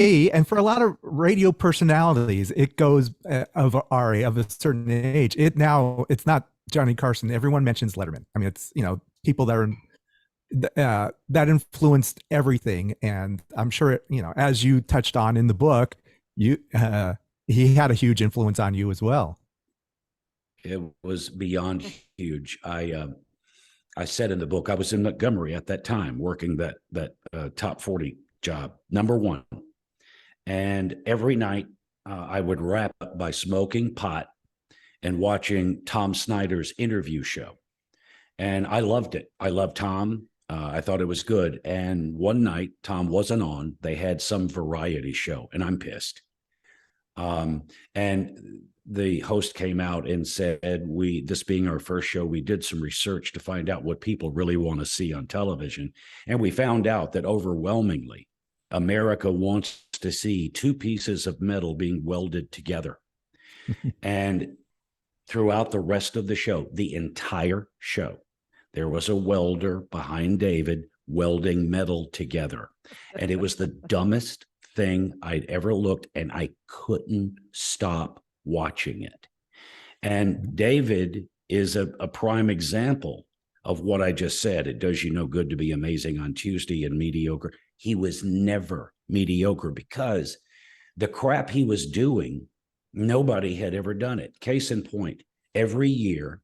me, and for a lot of radio personalities, it goes of Ari of a certain age. It's not Johnny Carson. Everyone mentions Letterman. I mean, it's people that are that influenced everything, and I'm sure as you touched on in the book, you he had a huge influence on you as well. It was beyond huge. I said in the book, I was in Montgomery at that time, working that top 40 job, number one. And every night I would wrap up by smoking pot and watching Tom Snyder's interview show. And I loved it. I loved Tom. I thought it was good. And one night, Tom wasn't on. They had some variety show, and I'm pissed. And the host came out and said, this being our first show, we did some research to find out what people really want to see on television. And we found out that overwhelmingly, America wants to see two pieces of metal being welded together. And throughout the rest of the show, the entire show, there was a welder behind David welding metal together. And it was the dumbest thing I'd ever looked, and I couldn't stop watching it. And David is a prime example of what I just said. It does you no good to be amazing on Tuesday and mediocre. He was never mediocre because the crap he was doing, nobody had ever done it. Case in point, every year,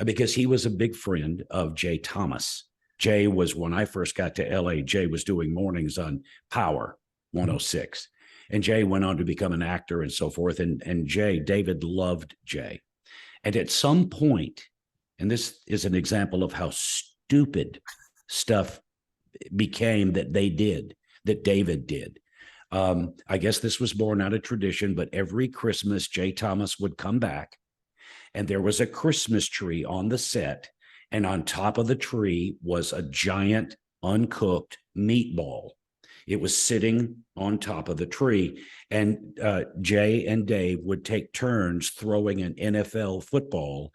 because he was a big friend of Jay Thomas. Jay was, when I first got to LA, Jay was doing mornings on Power 106. And Jay went on to become an actor and so forth. And David loved Jay. And at some point, and this is an example of how stupid stuff became that David did. I guess this was born out of tradition, but every Christmas, Jay Thomas would come back, and there was a Christmas tree on the set, and on top of the tree was a giant uncooked meatball. It was sitting on top of the tree, and Jay and Dave would take turns throwing an NFL football,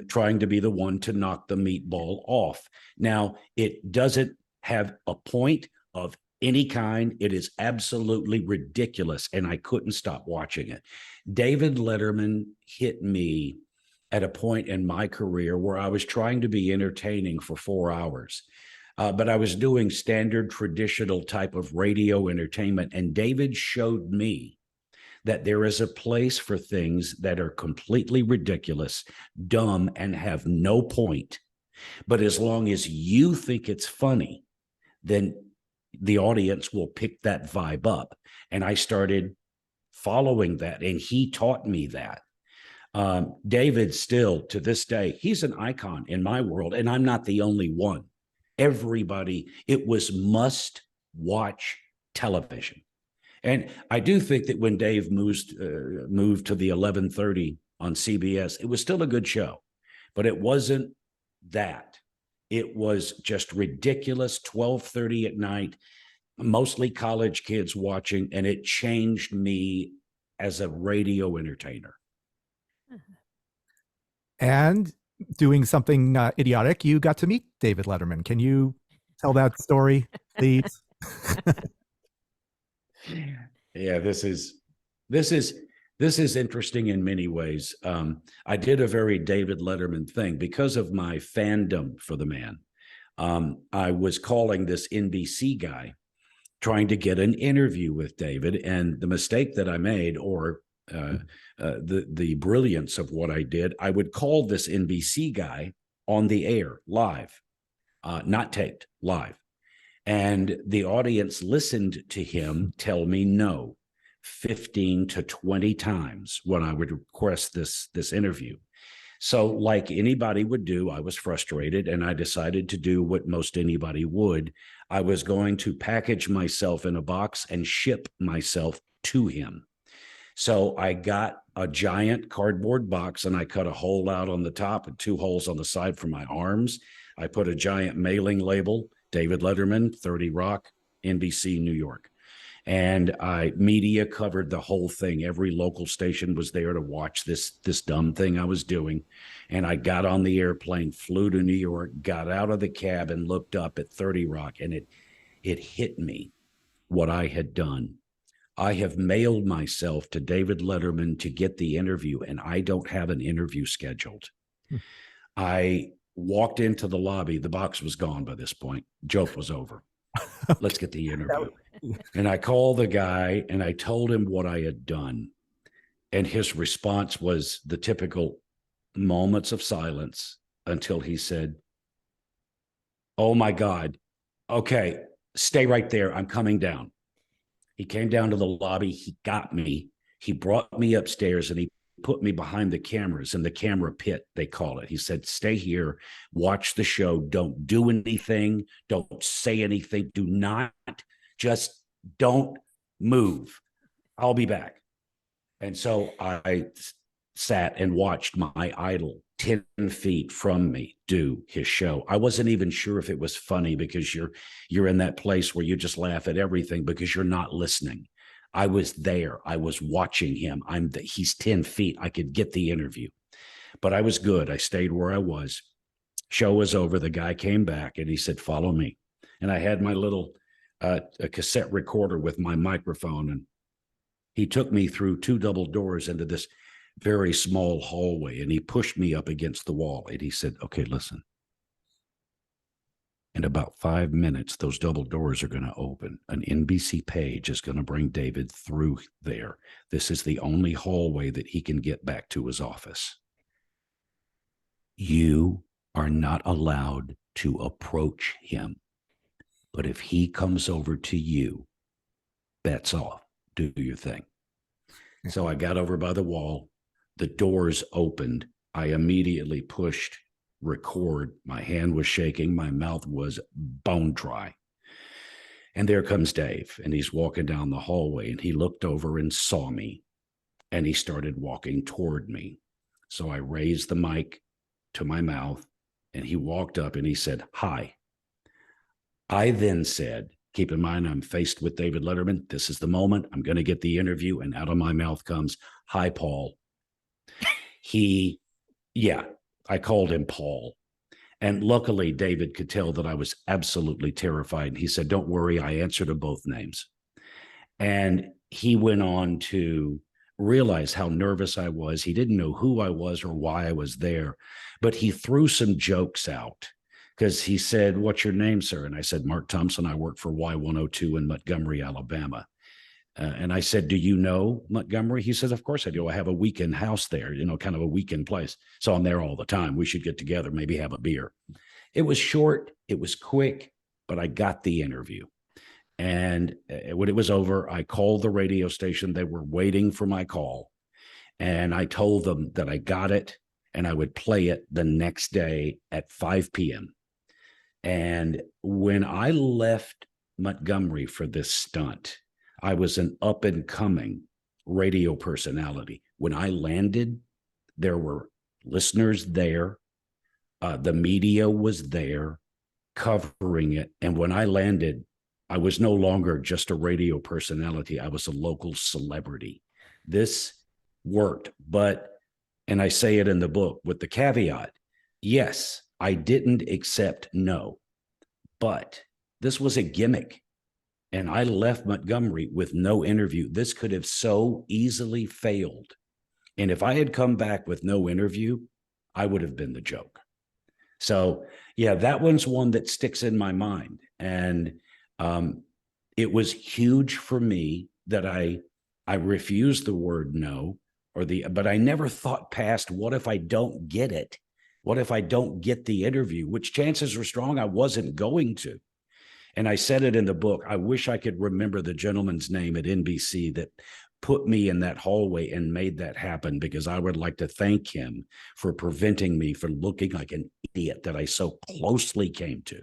trying to be the one to knock the meatball off. Now, it doesn't have a point of any kind. It is absolutely ridiculous, and I couldn't stop watching it. David Letterman hit me at a point in my career where I was trying to be entertaining for 4 hours. But I was doing standard traditional type of radio entertainment. And David showed me that there is a place for things that are completely ridiculous, dumb, and have no point. But as long as you think it's funny, then the audience will pick that vibe up. And I started following that, and he taught me that. David still, to this day, he's an icon in my world, and I'm not the only one. Everybody, it was must watch television. And I do think that when Dave moved to the 11:30 on CBS, it was still a good show, but it wasn't that. It was just ridiculous, 12:30 at night, mostly college kids watching, and it changed me as a radio entertainer. And doing something idiotic, you got to meet David Letterman. Can you tell that story, please? Yeah, this is interesting in many ways. I did a very David Letterman thing because of my fandom for the man. I was calling this NBC guy, trying to get an interview with David, and the mistake that I made, or the brilliance of what I did, I would call this NBC guy on the air live, not taped, live. And the audience listened to him tell me no 15 to 20 times when I would request this interview. So like anybody would do, I was frustrated, and I decided to do what most anybody would. I was going to package myself in a box and ship myself to him. So I got a giant cardboard box, and I cut a hole out on the top and 2 holes on the side for my arms. I put a giant mailing label, David Letterman, 30 Rock, NBC, New York. And media covered the whole thing. Every local station was there to watch this dumb thing I was doing. And I got on the airplane, flew to New York, got out of the cab and looked up at 30 Rock, and it hit me what I had done. I have mailed myself to David Letterman to get the interview, and I don't have an interview scheduled. I walked into the lobby. The box was gone by this point. Joke was over. Let's get the interview. And I called the guy and I told him what I had done. And his response was the typical moments of silence until he said, "Oh my God. Okay, stay right there. I'm coming down." He came down to the lobby. He got me. He brought me upstairs and he put me behind the cameras in the camera pit, they call it. He said, "Stay here, watch the show. Don't do anything. Don't say anything. Do not, just don't move. I'll be back." And so I sat and watched my idol 10 feet from me do his show. I wasn't even sure if it was funny, because you're in that place where you just laugh at everything because you're not listening. I was there. I was watching him. He's 10 feet. I could get the interview, but I was good. I stayed where I was. Show was over. The guy came back and he said, "Follow me." And I had my little a cassette recorder with my microphone, and he took me through 2 double doors into this very small hallway, and he pushed me up against the wall and he said, "Okay, listen. In about 5 minutes, those double doors are going to open. An NBC page is going to bring David through there. This is the only hallway that he can get back to his office. You are not allowed to approach him. But if he comes over to you, bets off. Do your thing." So I got over by the wall. The doors opened. I immediately pushed record. My hand was shaking. My mouth was bone dry. And there comes Dave, and he's walking down the hallway, and he looked over and saw me, and he started walking toward me. So I raised the mic to my mouth, and he walked up and he said, "Hi." I then said, keep in mind, I'm faced with David Letterman. This is the moment. I'm going to get the interview. And out of my mouth comes, "Hi, Paul." I called him Paul. And luckily, David could tell that I was absolutely terrified. And he said, "Don't worry, I answer to both names." And he went on to realize how nervous I was. He didn't know who I was or why I was there, but he threw some jokes out, because he said, "What's your name, sir?" And I said, "Mark Thompson. I work for Y102 in Montgomery, Alabama." And I said, "Do you know Montgomery?" He says, "Of course I do. I have a weekend house there, kind of a weekend place. So I'm there all the time. We should get together, maybe have a beer." It was short. It was quick, but I got the interview. And when it was over, I called the radio station. They were waiting for my call. And I told them that I got it and I would play it the next day at 5 p.m. And when I left Montgomery for this stunt, I was an up-and-coming radio personality. When I landed, there were listeners there. The media was there covering it. And when I landed, I was no longer just a radio personality. I was a local celebrity. This worked, and I say it in the book with the caveat, yes, I didn't accept no, but this was a gimmick. And I left Montgomery with no interview. This could have so easily failed. And if I had come back with no interview, I would have been the joke. So, yeah, that one's one that sticks in my mind. And it was huge for me that I refused the word no, but I never thought past, what if I don't get it? What if I don't get the interview? Which chances are strong I wasn't going to. And I said it in the book. I wish I could remember the gentleman's name at NBC that put me in that hallway and made that happen, because I would like to thank him for preventing me from looking like an idiot that I so closely came to.